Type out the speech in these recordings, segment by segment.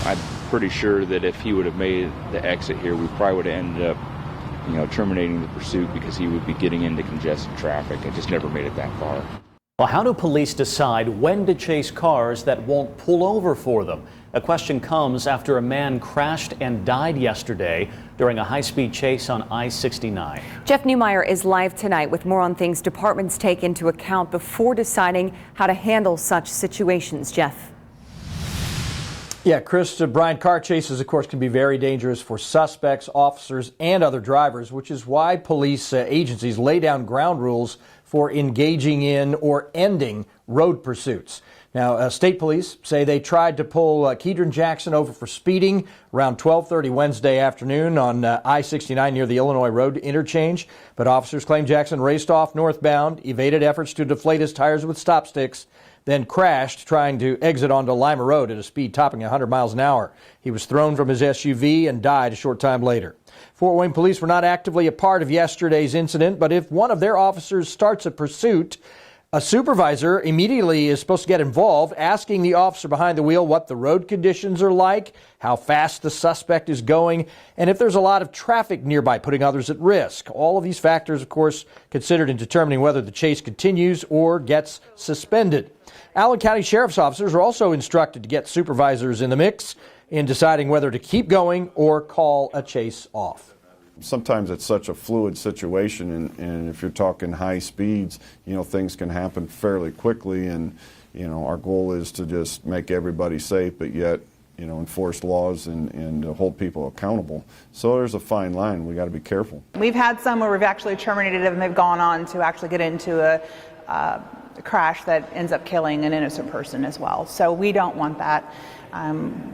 I'm pretty sure that if he would have made the exit here, we probably would have ended up, terminating the pursuit because he would be getting into congested traffic. I just never made it that far. Well, how do police decide when to chase cars that won't pull over for them? A question comes after a man crashed and died yesterday during a high-speed chase on I-69. Jeff Newmeyer is live tonight with more on things departments take into account before deciding how to handle such situations. Jeff. Yeah, Chris, Brian, car chases, of course, can be very dangerous for suspects, officers, and other drivers, which is why police agencies lay down ground rules for engaging in or ending road pursuits. Now, state police say they tried to pull Kedron Jackson over for speeding around 12:30 Wednesday afternoon on I-69 near the Illinois Road interchange, but officers claim Jackson raced off northbound, evaded efforts to deflate his tires with stop sticks, then crashed trying to exit onto Lima Road at a speed topping 100 miles an hour. He was thrown from his SUV and died a short time later. Fort Wayne police were not actively a part of yesterday's incident, but if one of their officers starts a pursuit, a supervisor immediately is supposed to get involved, asking the officer behind the wheel what the road conditions are like, how fast the suspect is going, and if there's a lot of traffic nearby, putting others at risk. All of these factors, of course, considered in determining whether the chase continues or gets suspended. Allen County Sheriff's officers are also instructed to get supervisors in the mix in deciding whether to keep going or call a chase off. Sometimes it's such a fluid situation, and if you're talking high speeds, things can happen fairly quickly, and our goal is to just make everybody safe, but yet enforce laws and hold people accountable. So there's a fine line. We got to be careful. We've had some where we've actually terminated them and they've gone on to actually get into a crash that ends up killing an innocent person as well. So we don't want that.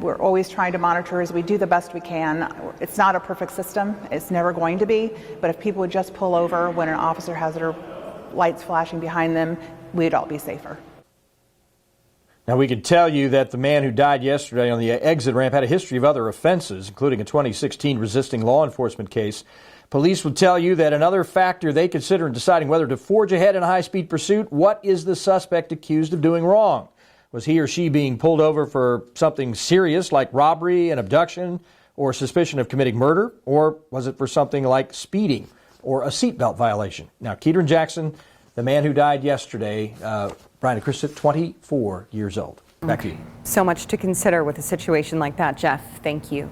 We're always trying to monitor as we do the best we can. It's not a perfect system. It's never going to be. But if people would just pull over when an officer has their lights flashing behind them, we'd all be safer. Now, we can tell you that the man who died yesterday on the exit ramp had a history of other offenses, including a 2016 resisting law enforcement case. Police would tell you that another factor they consider in deciding whether to forge ahead in a high-speed pursuit, what is the suspect accused of doing wrong? Was he or she being pulled over for something serious like robbery and abduction or suspicion of committing murder? Or was it for something like speeding or a seatbelt violation? Now, Kedron Jackson, the man who died yesterday, Brian and Chris, 24 years old. Back to you. So much to consider with a situation like that, Jeff. Thank you.